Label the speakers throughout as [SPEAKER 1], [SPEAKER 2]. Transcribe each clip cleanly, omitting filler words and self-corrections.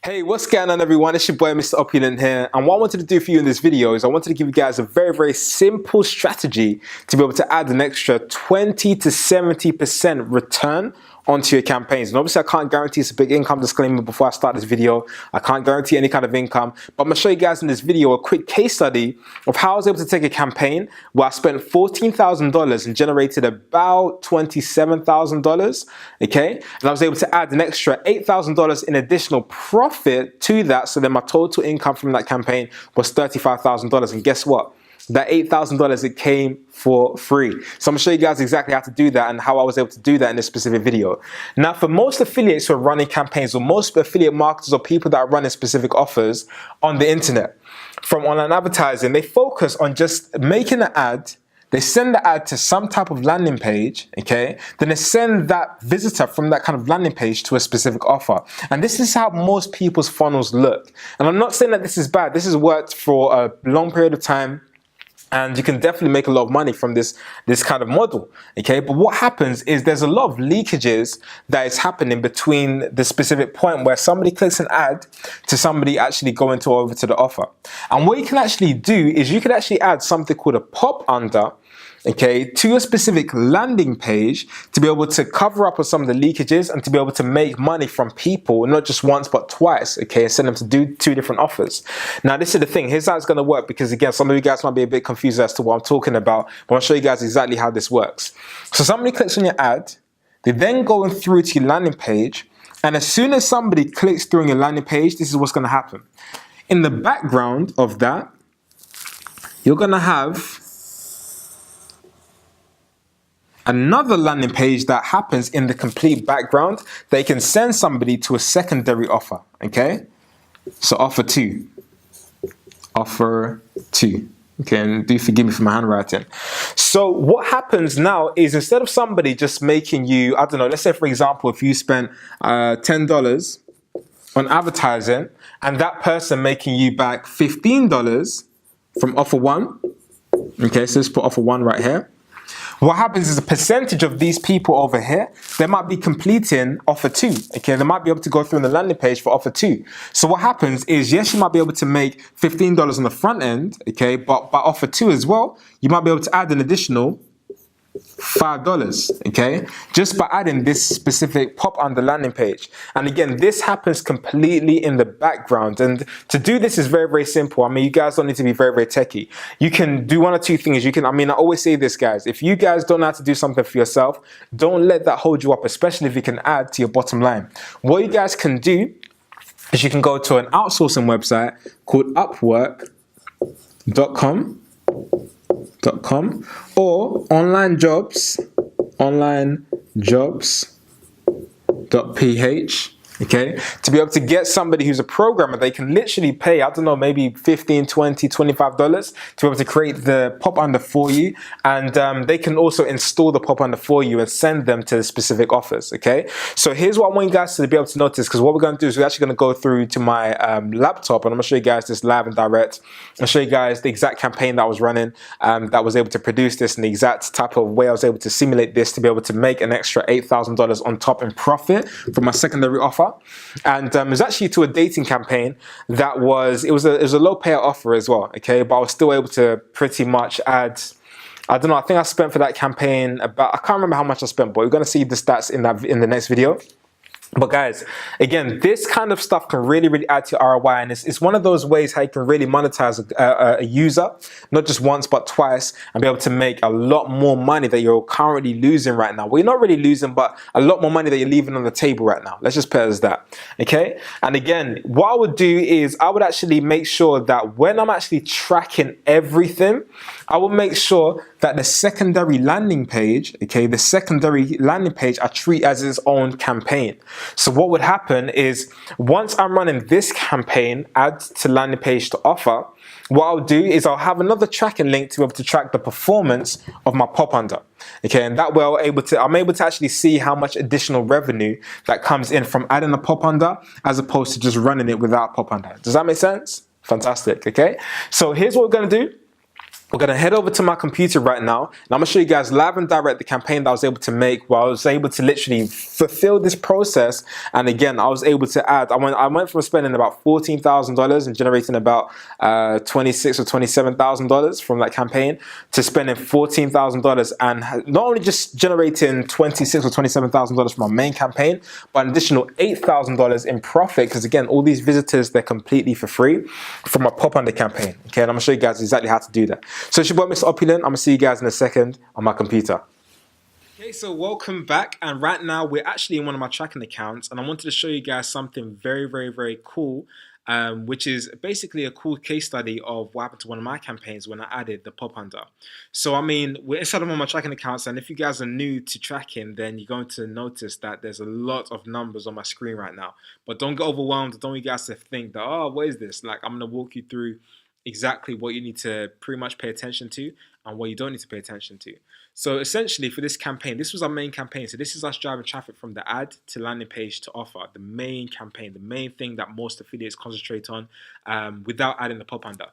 [SPEAKER 1] Hey, what's going on everyone? It's your boy Mr. Opulent here, and what I wanted to do for you in this video is I wanted to give you guys a very simple strategy to be able to add an extra 20 to 70% return onto your campaigns. And obviously I can't guarantee, it's a big income disclaimer before I start this video, I can't guarantee any kind of income, but I'm going to show you guys in this video a quick case study of how I was able to take a campaign where I spent $14,000 and generated about $27,000, okay? And I was able to add an extra $8,000 in additional profit to that, so then my total income from that campaign was $35,000. And guess what? That $8,000, it came for free. So I'm gonna show you guys exactly how to do that and how I was able to do that in this specific video. Now, for most affiliates who are running campaigns, or most affiliate marketers or people that are running specific offers on the internet from online advertising, they focus on just making an ad. They send the ad to some type of landing page, okay? Then they send that visitor from that kind of landing page to a specific offer. And this is how most people's funnels look. And I'm not saying that this is bad. This has worked for a long period of time, and you can definitely make a lot of money from this kind of model, okay? But what happens is there's a lot of leakages that is happening between the specific point where somebody clicks an ad to somebody actually going over to the offer. And what you can actually do is you can actually add something called a pop under, okay, to your specific landing page to be able to cover up on some of the leakages and to be able to make money from people, not just once but twice, okay, and send them to do two different offers. Now, this is the thing. Here's how it's going to work, because again, some of you guys might be a bit confused as to what I'm talking about, but I'll show you guys exactly how this works. So somebody clicks on your ad, they then go through to your landing page, and as soon as somebody clicks through on your landing page, this is what's going to happen. In the background of that, you're going to have another landing page that happens in the complete background. They can send somebody to a secondary offer, okay? So offer two, okay, and do forgive me for my handwriting. So what happens now is, instead of somebody just making you, I don't know, let's say for example, if you spent $10 on advertising and that person making you back $15 from offer one, okay, so let's put offer one right here. What happens is a percentage of these people over here, they might be completing offer two, okay? They might be able to go through on the landing page for offer two. So what happens is, yes, you might be able to make $15 on the front end, okay? But by offer two as well, you might be able to add an additional $5, okay? Just by adding this specific pop on the landing page. And again, this happens completely in the background. And to do this is very simple. I mean, you guys don't need to be very techie. You can do one or two things. I always say this, guys. If you guys don't know how to do something for yourself, don't let that hold you up, especially if you can add to your bottom line. What you guys can do is you can go to an outsourcing website called upwork.com or onlinejobs.ph, okay, to be able to get somebody who's a programmer. They can literally pay, I don't know, maybe $15, $20, $25 to be able to create the pop under for you, and they can also install the pop under for you and send them to the specific offers, okay? So here's what I want you guys to be able to notice, because what we're going to do is we're actually going to go through to my laptop, and I'm going to show you guys this live and direct. I'll show you guys the exact campaign that I was running, that was able to produce this, and the exact type of way I was able to simulate this to be able to make an extra $8,000 on top in profit from my secondary offer. And it was actually to a dating campaign that was, it was a low payout offer as well, okay? But I was still able to pretty much add, I don't know, I think I spent for that campaign about, I can't remember how much I spent, but we're going to see the stats in the next video. But guys, again, this kind of stuff can really add to your ROI, and it's one of those ways how you can really monetize a user, not just once but twice, and be able to make a lot more money that you're currently losing right now. Well, you're not really losing, but a lot more money that you're leaving on the table right now. Let's just put it as that, okay? And again, what I would do is I would actually make sure that when I'm actually tracking everything, I will make sure that the secondary landing page, okay, the secondary landing page I treat as its own campaign. So what would happen is, once I'm running this campaign, add to landing page to offer, what I'll do is I'll have another tracking link to be able to track the performance of my pop under. Okay, and that way I'm able to actually see how much additional revenue that comes in from adding a pop under, as opposed to just running it without pop under. Does that make sense? Fantastic, okay? So here's what we're gonna do. We're going to head over to my computer right now, and I'm going to show you guys live and direct the campaign that I was able to make, where I was able to literally fulfill this process. And again, I was able to add, I went from spending about $14,000 and generating about $26,000 or $27,000 from that campaign to spending $14,000 and not only just generating $26,000 or $27,000 from my main campaign, but an additional $8,000 in profit, because again, all these visitors, they're completely for free from my pop under campaign. Okay, and I'm going to show you guys exactly how to do that. So it's your boy, Mr. Opulent. I'm going to see you guys in a second on my computer. Okay, so welcome back. And right now we're actually in one of my tracking accounts, and I wanted to show you guys something very, very, very cool, which is basically a cool case study of what happened to one of my campaigns when I added the pop under. So, I mean, we're inside of one of my tracking accounts, and if you guys are new to tracking, then you're going to notice that there's a lot of numbers on my screen right now. But don't get overwhelmed. Don't want you guys to think that, oh, what is this? Like, I'm going to walk you through exactly what you need to pretty much pay attention to and what you don't need to pay attention to. So essentially for this campaign, this was our main campaign. So this is us driving traffic from the ad to landing page to offer. The main campaign, the main thing that most affiliates concentrate on without adding the pop under.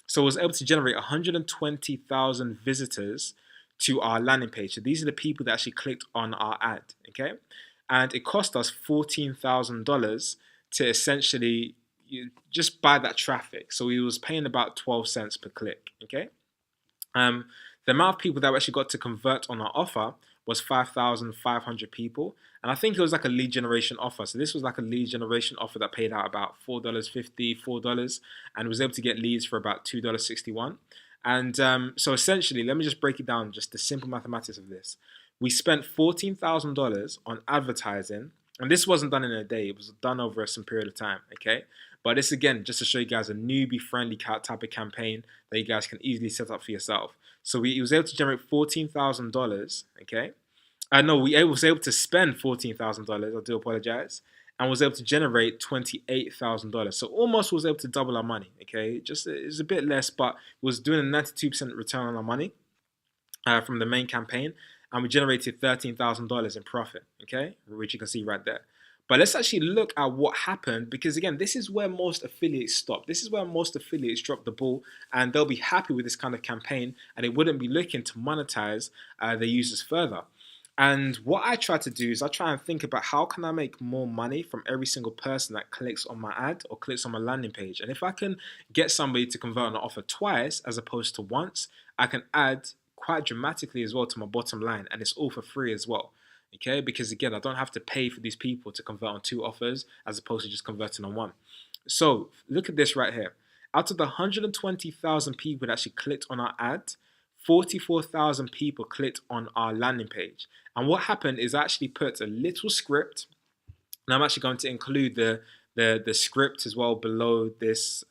[SPEAKER 1] So I was able to generate 120,000 visitors to our landing page. So these are the people that actually clicked on our ad, okay? And it cost us $14,000 to essentially just buy that traffic. So he was paying about 12 cents per click, okay? The amount of people that we actually got to convert on our offer was 5,500 people. And I think it was like a lead generation offer. So this was like a lead generation offer that paid out about $4.50, $4, and was able to get leads for about $2.61. And so essentially, let me just break it down, just the simple mathematics of this. We spent $14,000 on advertising, and this wasn't done in a day. It was done over some period of time, okay? But this, again, just to show you guys a newbie-friendly type of campaign that you guys can easily set up for yourself. So he was able to generate $14,000, okay? No, we was able to spend $14,000, I do apologize, and was able to generate $28,000. So almost was able to double our money, okay? Just, it was a bit less, but was doing a 92% return on our money from the main campaign, and we generated $13,000 in profit, okay? Which you can see right there. But let's actually look at what happened, because again, this is where most affiliates stop. This is where most affiliates drop the ball, and they'll be happy with this kind of campaign, and they wouldn't be looking to monetize their users further. And what I try to do is I try and think about how can I make more money from every single person that clicks on my ad or clicks on my landing page. And if I can get somebody to convert on an offer twice as opposed to once, I can add quite dramatically as well to my bottom line, and it's all for free as well. Okay, because again, I don't have to pay for these people to convert on 2 offers as opposed to just converting on 1. So look at this right here. Out of the 120,000 people that actually clicked on our ad, 44,000 people clicked on our landing page. And what happened is I actually put a little script, and I'm actually going to include the script as well below this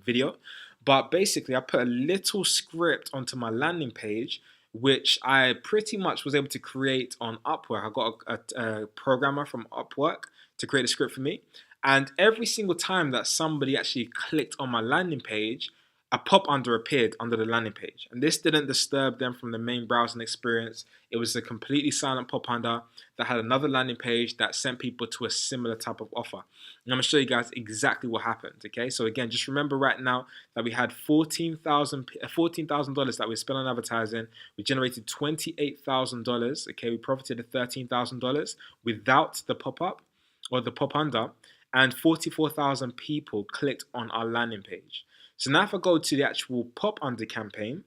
[SPEAKER 1] video. But basically, I put a little script onto my landing page, which I pretty much was able to create on Upwork. I got a programmer from Upwork to create a script for me. And every single time that somebody actually clicked on my landing page, a pop under appeared under the landing page. And this didn't disturb them from the main browsing experience. It was a completely silent pop under that had another landing page that sent people to a similar type of offer. And I'm going to show you guys exactly what happened, okay? So again, just remember right now that we had $14,000 that we spent on advertising. We generated $28,000, okay? We profited at $13,000 without the pop-up or the pop under, and 44,000 people clicked on our landing page. So now if I go to the actual pop under campaign,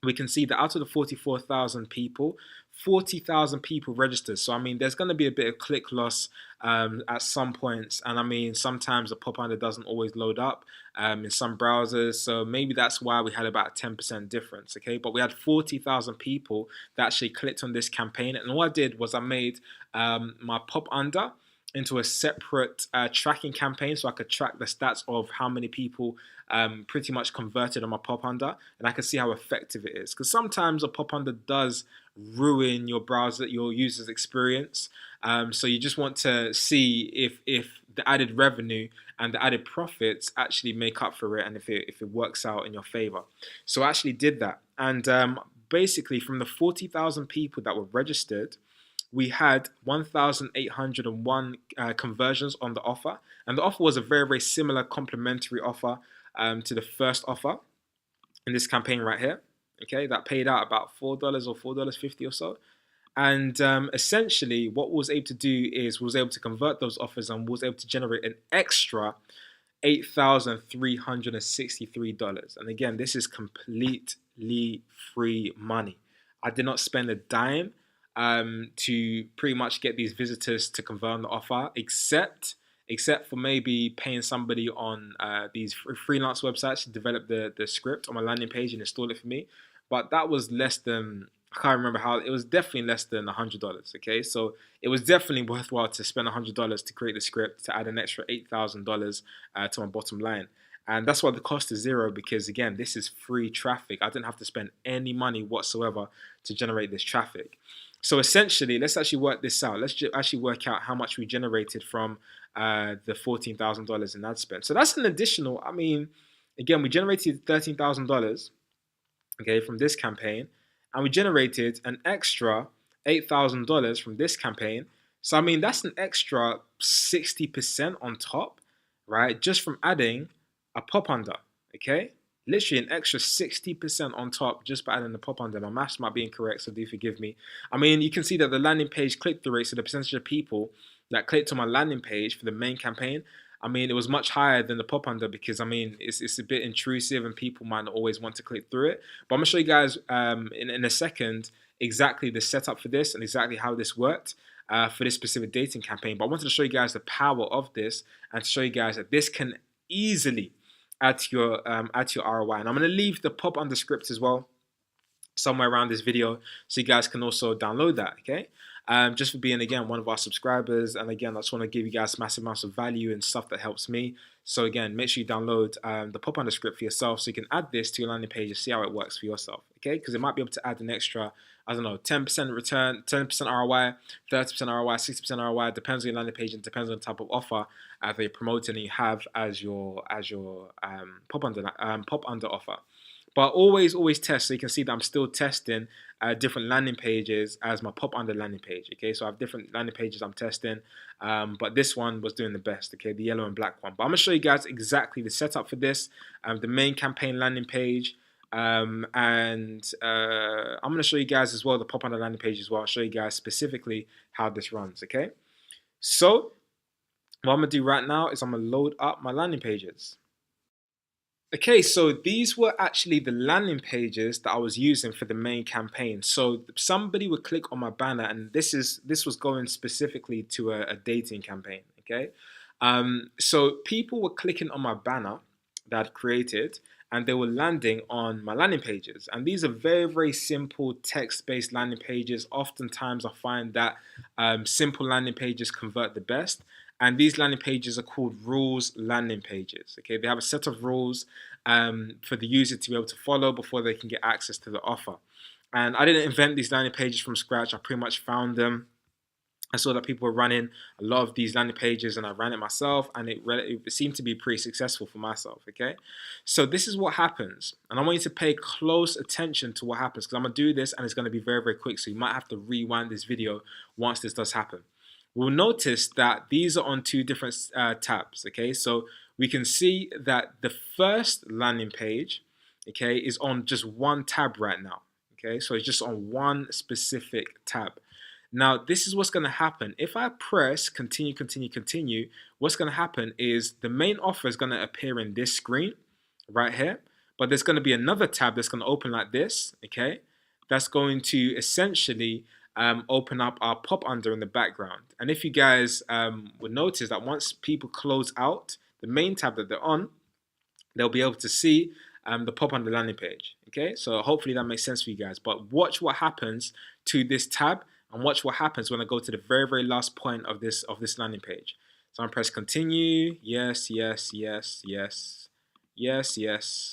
[SPEAKER 1] we can see that out of the 44,000 people, 40,000 people registered. So I mean, there's going to be a bit of click loss at some points, and I mean, sometimes the pop under doesn't always load up in some browsers. So maybe that's why we had about a 10% difference. Okay, but we had 40,000 people that actually clicked on this campaign, and all I did was I made my pop under into a separate tracking campaign, so I could track the stats of how many people pretty much converted on my pop under, and I can see how effective it is. Because sometimes a pop under does ruin your browser, your user's experience. So you just want to see if the added revenue and the added profits actually make up for it, and if it works out in your favor. So I actually did that, and basically from the 40,000 people that were registered, we had 1,801 conversions on the offer. And the offer was a very, very similar complementary offer to the first offer in this campaign right here. okay, that paid out about $4 or $4.50 or so. And essentially, what we was able to do is we was able to convert those offers and we was able to generate an extra $8,363. And again, this is completely free money. I did not spend a dime to pretty much get these visitors to convert on the offer, except for maybe paying somebody on these freelance websites to develop the script on my landing page and install it for me. But that was less than, I can't remember how, it was definitely less than $100. Okay, so it was definitely worthwhile to spend $100 to create the script to add an extra $8,000 to my bottom line. And that's why the cost is zero, because again, this is free traffic. I didn't have to spend any money whatsoever to generate this traffic. So essentially, let's actually work this out. Let's actually work out how much we generated from the $14,000 in ad spend. So that's an additional, I mean, again, we generated $13,000, okay, from this campaign, and we generated an extra $8,000 from this campaign. So I mean, that's an extra 60% on top, right? Just from adding a pop under, okay? Literally an extra 60% on top just by adding the pop under. My maths might be incorrect, so do forgive me. I mean, you can see that the landing page click-through rate, so the percentage of people that clicked on my landing page for the main campaign, I mean, it was much higher than the pop under, because I mean, it's a bit intrusive and people might not always want to click through it. But I'm gonna show you guys in a second exactly the setup for this and exactly how this worked for this specific dating campaign. But I wanted to show you guys the power of this and to show you guys that this can easily add to your ROI. And I'm gonna leave the pop under script as well somewhere around this video so you guys can also download that, okay? Just for being, again, one of our subscribers. And again, I just want to give you guys massive amounts of value and stuff that helps me. So again, make sure you download the pop under script for yourself so you can add this to your landing page and see how it works for yourself, okay? Because it might be able to add an extra, I don't know, 10% return, 10% ROI, 30% ROI, 60% ROI, depends on your landing page and depends on the type of offer that you're promoting and you have as your pop under offer. But always test. So you can see that I'm still testing different landing pages as my pop under landing page. Okay, so I have different landing pages I'm testing, but this one was doing the best. Okay, the yellow and black one. But I'm gonna show you guys exactly the setup for this, the main campaign landing page, and I'm gonna show you guys as well the pop under landing page as well. I'll show you guys specifically how this runs. Okay, so what I'm gonna do right now is I'm gonna load up my landing pages. Okay, so these were actually the landing pages that I was using for the main campaign. So somebody would click on my banner, and this was going specifically to a dating campaign. Okay, so people were clicking on my banner that I'd created, and they were landing on my landing pages. And these are very simple text-based landing pages. Oftentimes, I find that simple landing pages convert the best. And these landing pages are called rules landing pages. Okay, they have a set of rules for the user to be able to follow before they can get access to the offer. And I didn't invent these landing pages from scratch. I pretty much found them. I saw that people were running a lot of these landing pages, and I ran it myself, and it seemed to be pretty successful for myself. Okay, so this is what happens, and I want you to pay close attention to what happens, because I'm gonna do this, and it's gonna be very quick. So you might have to rewind this video once this does happen. We'll notice that these are on two different tabs, okay? So we can see that the first landing page, okay, is on just one tab right now, okay? So it's just on one specific tab. Now, this is what's gonna happen. If I press continue, what's gonna happen is the main offer is gonna appear in this screen right here, but there's gonna be another tab that's gonna open like this, okay? That's going to essentially open up our pop under in the background. And if you guys would notice that once people close out the main tab that they're on, they'll be able to see the pop under landing page. Okay, so hopefully that makes sense for you guys. But watch what happens to this tab, and watch what happens when I go to the very last point of this landing page. So I'm gonna press continue. Yes,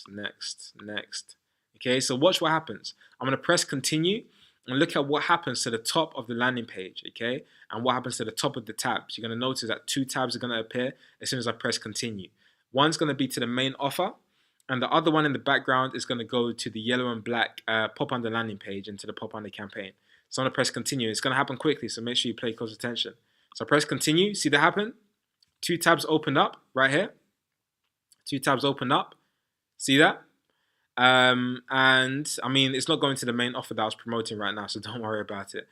[SPEAKER 1] next. Okay, so watch what happens. I'm gonna press continue. And look at what happens to the top of the landing page, okay? And what happens to the top of the tabs. You're going to notice that two tabs are going to appear as soon as I press continue. One's going to be to the main offer, and the other one in the background is going to go to the yellow and black pop under landing page and to the pop under campaign. So I'm going to press continue. It's going to happen quickly, so make sure you pay close attention. So I press continue. See that happen? Two tabs opened up right here. Two tabs opened up. See that? And I mean, it's not going to the main offer that I was promoting right now, so don't worry about it.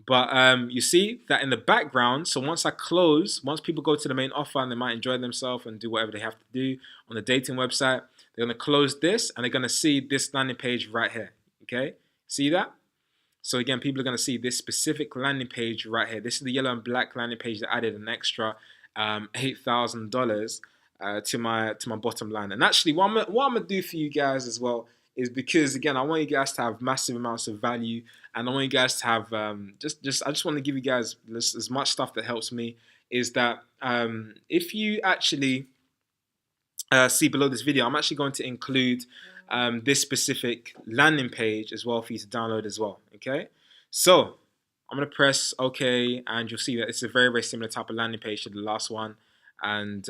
[SPEAKER 1] But you see that in the background, so once people go to the main offer and they might enjoy themselves and do whatever they have to do on the dating website, they're going to close this and they're going to see this landing page right here. Okay, see that? So again, people are going to see this specific landing page right here. This is the yellow and black landing page that added an extra $8,000 to my bottom line. And actually, what I'm gonna do for you guys as well is, because again, I want you guys to have massive amounts of value, and I want you guys to have I just want to give you guys as much stuff that helps me. Is that if you actually see below this video, I'm actually going to include this specific landing page as well for you to download as well. Okay, so I'm going to press OK, and you'll see that it's a very, very similar type of landing page to the last one. And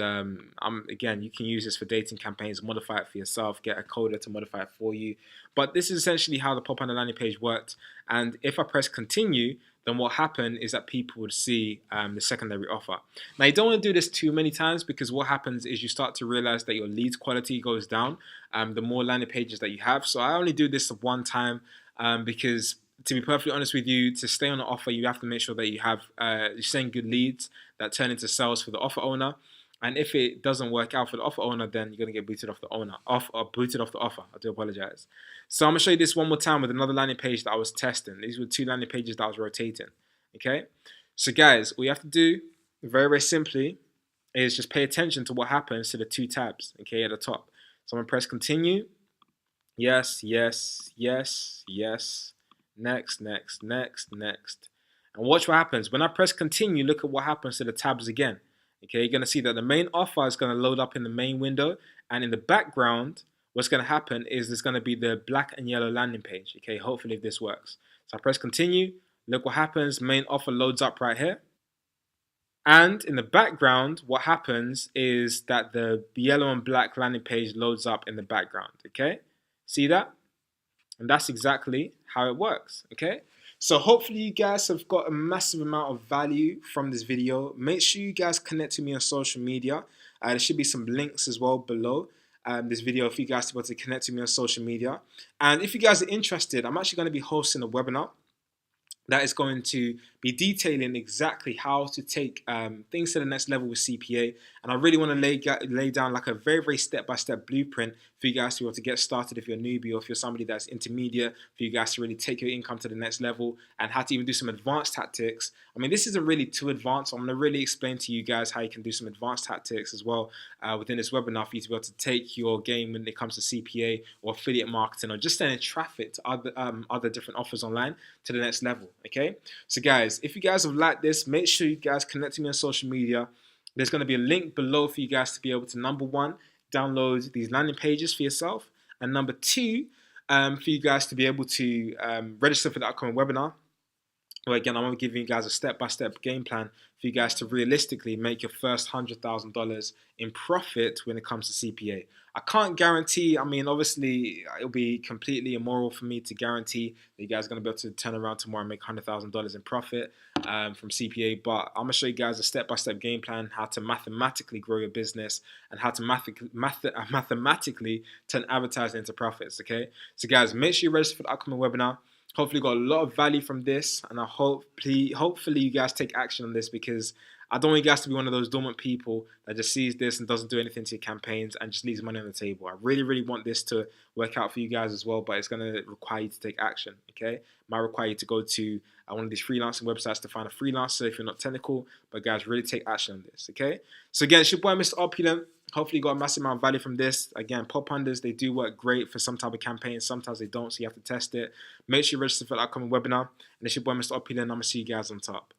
[SPEAKER 1] again, you can use this for dating campaigns, modify it for yourself, get a coder to modify it for you. But this is essentially how the pop on the landing page worked. And if I press continue, then what happened is that people would see the secondary offer. Now, you don't want to do this too many times, because what happens is you start to realize that your leads quality goes down the more landing pages that you have. So I only do this one time because, to be perfectly honest with you, to stay on the offer, you have to make sure that you have you're sending good leads that turn into sales for the offer owner. And if it doesn't work out for the offer owner, then you're gonna get booted off the booted off the offer. I do apologize. So I'm gonna show you this one more time with another landing page that I was testing. These were two landing pages that I was rotating. Okay. So guys, all you have to do, very, very simply, is just pay attention to what happens to the two tabs. Okay, at the top. So I'm gonna press continue. Yes, yes, yes, yes. Next, next, next, next. And watch what happens. When I press continue, look at what happens to the tabs again. Okay, you're going to see that the main offer is going to load up in the main window. And in the background, what's going to happen is there's going to be the black and yellow landing page. Okay, hopefully if this works. So I press continue. Look what happens. Main offer loads up right here. And in the background, what happens is that the yellow and black landing page loads up in the background. Okay, see that? And that's exactly how it works, okay? So hopefully you guys have got a massive amount of value from this video. Make sure you guys connect to me on social media. There should be some links as well below this video for you guys to be able to connect to me on social media. And if you guys are interested, I'm actually going to be hosting a webinar that is going to be detailing exactly how to take things to the next level with CPA. And I really want to lay down like a very, very step-by-step blueprint for you guys to be able to get started if you're a newbie, or if you're somebody that's intermediate, for you guys to really take your income to the next level, and how to even do some advanced tactics. I mean, this isn't really too advanced. I'm going to really explain to you guys how you can do some advanced tactics as well within this webinar for you to be able to take your game when it comes to CPA or affiliate marketing, or just sending traffic to other different offers online to the next level. Okay, so guys, if you guys have liked this, make sure you guys connect to me on social media. There's going to be a link below for you guys to be able to, number one, download these landing pages for yourself, and number two, for you guys to be able to register for the upcoming webinar. Well, again, I'm going to give you guys a step-by-step game plan for you guys to realistically make your first $100,000 in profit when it comes to CPA. I can't guarantee, I mean, obviously, it'll be completely immoral for me to guarantee that you guys are going to be able to turn around tomorrow and make $100,000 in profit from CPA, but I'm going to show you guys a step-by-step game plan, how to mathematically grow your business, and how to mathematically turn advertising into profits, okay? So guys, make sure you register for the upcoming webinar. Hopefully you got a lot of value from this, and hopefully you guys take action on this, because I don't want you guys to be one of those dormant people that just sees this and doesn't do anything to your campaigns and just leaves money on the table. I really, really want this to work out for you guys as well, but it's going to require you to take action, okay? It might require you to go to one of these freelancing websites to find a freelancer if you're not technical, but guys, really take action on this, okay? So again, it's your boy, Mr. Opulent. Hopefully you got a massive amount of value from this. Again, pop unders, they do work great for some type of campaigns. Sometimes they don't, so you have to test it. Make sure you register for the upcoming webinar. And it's your boy, Mr. Opulent. I'm going to see you guys on top.